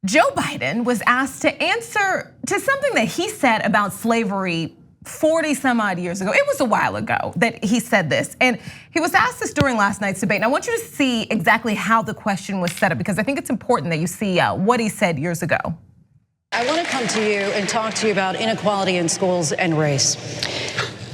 Joe Biden was asked to answer to something that he said about slavery 40 some odd years ago. It was a while ago that he said this. And he was asked this during last night's debate. And I want you to see exactly how the question was set up, because I think it's important that you see what he said years ago. I want to come to you and talk to you about inequality in schools and race.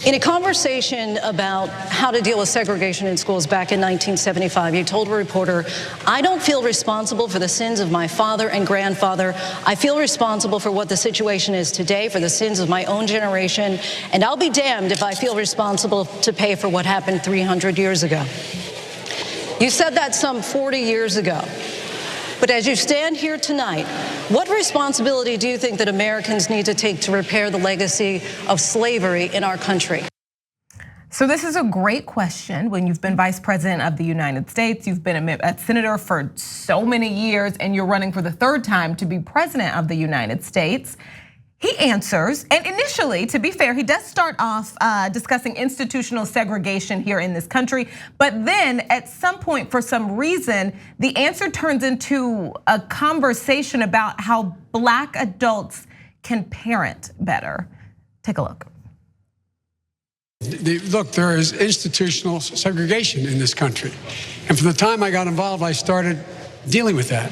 In a conversation about how to deal with segregation in schools back in 1975, you told a reporter, "I don't feel responsible for the sins of my father and grandfather. I feel responsible for what the situation is today, for the sins of my own generation, and I'll be damned if I feel responsible to pay for what happened 300 years ago." You said that some 40 years ago. But as you stand here tonight, what responsibility do you think that Americans need to take to repair the legacy of slavery in our country? So this is a great question. When you've been vice president of the United States, you've been a senator for so many years, and you're running for the third time to be president of the United States. He answers, and initially, to be fair, he does start off discussing institutional segregation here in this country. But then at some point, for some reason, the answer turns into a conversation about how Black adults can parent better. Take a look. Look, there is institutional segregation in this country. And from the time I got involved, I started dealing with that.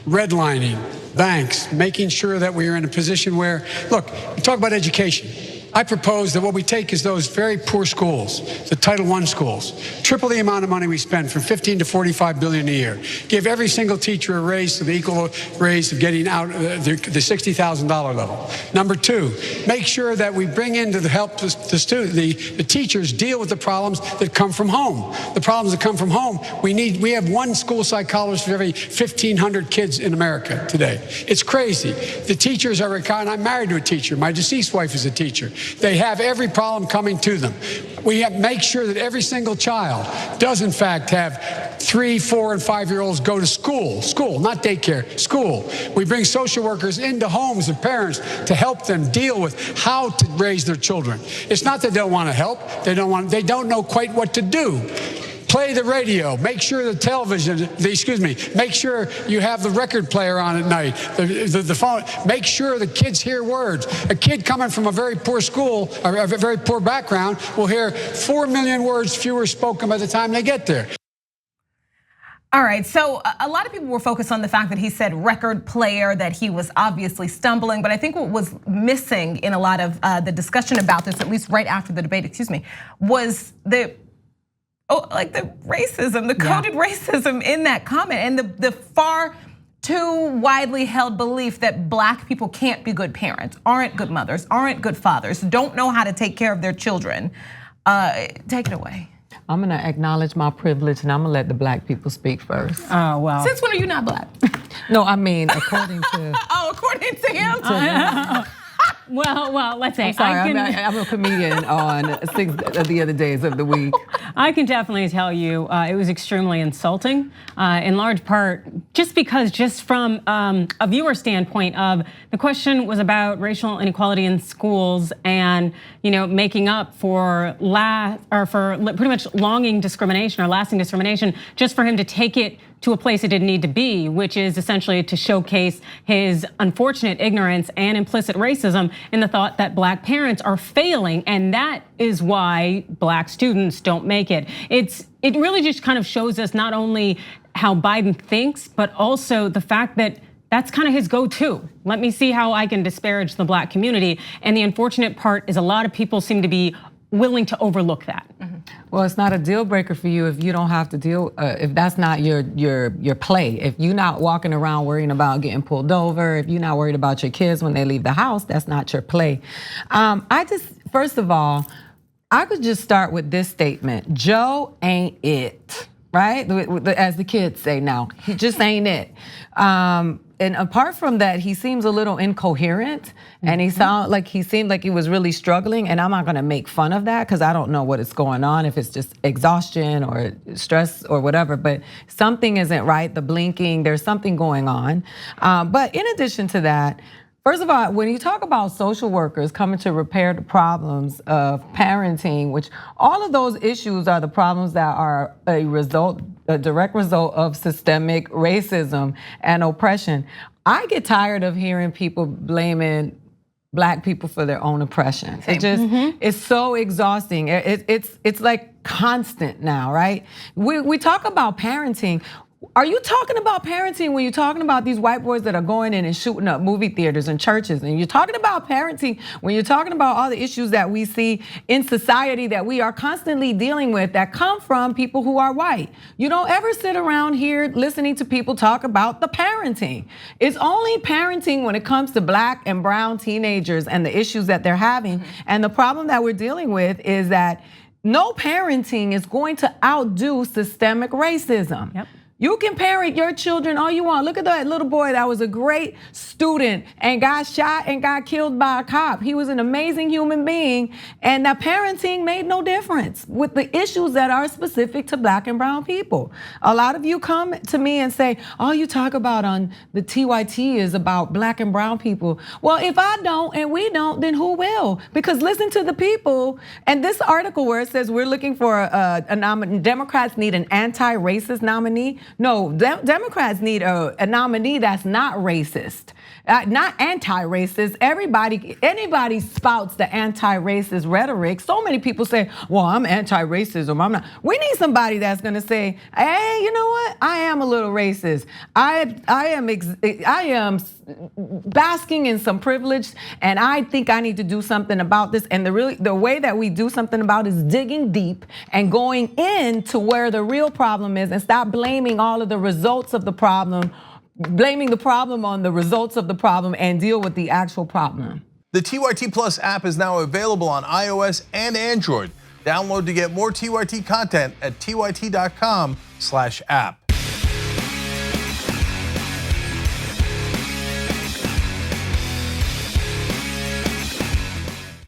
Redlining, banks, making sure that we are in a position where, look, we talk about education. I propose that what we take is those very poor schools, the Title I schools, triple the amount of money we spend, from 15 to 45 billion a year. Give every single teacher a raise to the equal raise of getting out the $60,000 level. Number two, make sure that we bring in to help the teachers deal with the problems that come from home. The problems that come from home, we have one school psychologist for every 1,500 kids in America today. It's crazy. The teachers are, and I'm married to a teacher. My deceased wife is a teacher. They have every problem coming to them. We have to make sure that every single child does in fact have 3, 4, and 5-year-olds go to school, not daycare, school. We bring social workers into homes of parents to help them deal with how to raise their children. It's not that they don't want to help, they don't know quite what to do. Play the radio, make sure the television, make sure you have the record player on at night, the phone, make sure the kids hear words. A kid coming from a very poor school, or a very poor background, will hear 4 million words fewer spoken by the time they get there. All right, so a lot of people were focused on the fact that he said record player, that he was obviously stumbling, but I think what was missing in a lot of the discussion about this, at least right after the debate, was the racism, the coded racism in that comment, and the far too widely held belief that Black people can't be good parents, aren't good mothers, aren't good fathers, don't know how to take care of their children. Take it away. I'm gonna acknowledge my privilege, and I'm gonna let the Black people speak first. Oh, well. Since when are you not Black? No, I mean, according to... according to him? Well, let's say. I'm sorry, I'm a comedian on 6 of the other days of the week. I can definitely tell you it was extremely insulting, in large part just because, just from a viewer standpoint of the question was about racial inequality in schools and making up for pretty much longing discrimination or lasting discrimination, just for him to take it to a place it didn't need to be, which is essentially to showcase his unfortunate ignorance and implicit racism in the thought that Black parents are failing, and that is why Black students don't make it. It really just kind of shows us not only how Biden thinks, but also the fact that that's kind of his go-to. Let me see how I can disparage the Black community. And the unfortunate part is a lot of people seem to be willing to overlook that. Well, it's not a deal breaker for you if you don't have to deal, if that's not your play. If you're not walking around worrying about getting pulled over, if you're not worried about your kids when they leave the house, that's not your play. First of all, I could just start with this statement: Joe ain't it, right? As the kids say now, he just ain't it. And apart from that, he seems a little incoherent, and he seemed like he was really struggling. And I'm not gonna make fun of that because I don't know what is going on, if it's just exhaustion or stress or whatever, but something isn't right, the blinking, there's something going on. But in addition to that, first of all, when you talk about social workers coming to repair the problems of parenting, which all of those issues are the problems that are a direct result of systemic racism and oppression. I get tired of hearing people blaming Black people for their own oppression. It just, it's so exhausting. It's like constant now, right? We talk about parenting. Are you talking about parenting when you're talking about these white boys that are going in and shooting up movie theaters and churches? And you're talking about parenting when you're talking about all the issues that we see in society that we are constantly dealing with that come from people who are white. You don't ever sit around here listening to people talk about the parenting. It's only parenting when it comes to Black and brown teenagers and the issues that they're having. And the problem that we're dealing with is that no parenting is going to outdo systemic racism. Yep. You can parent your children all you want. Look at that little boy that was a great student and got shot and got killed by a cop. He was an amazing human being, and that parenting made no difference with the issues that are specific to Black and brown people. A lot of you come to me and say, all you talk about on the TYT is about Black and brown people. Well, if I don't and we don't, then who will? Because listen to the people, and this article where it says we're looking for a nominee, Democrats need an anti-racist nominee. No, Democrats need a nominee that's not racist, not anti-racist. Anybody spouts the anti-racist rhetoric. So many people say, well, I'm anti-racism, I'm not. We need somebody that's gonna say, hey, you know what? I am a little racist. I am basking in some privilege, and I think I need to do something about this. And the way that we do something about it is digging deep and going into where the real problem is, and stop blaming all of the results of the problem, blaming the problem on the results of the problem, and deal with the actual problem. The TYT Plus app is now available on iOS and Android. Download to get more TYT content at tyt.com/app.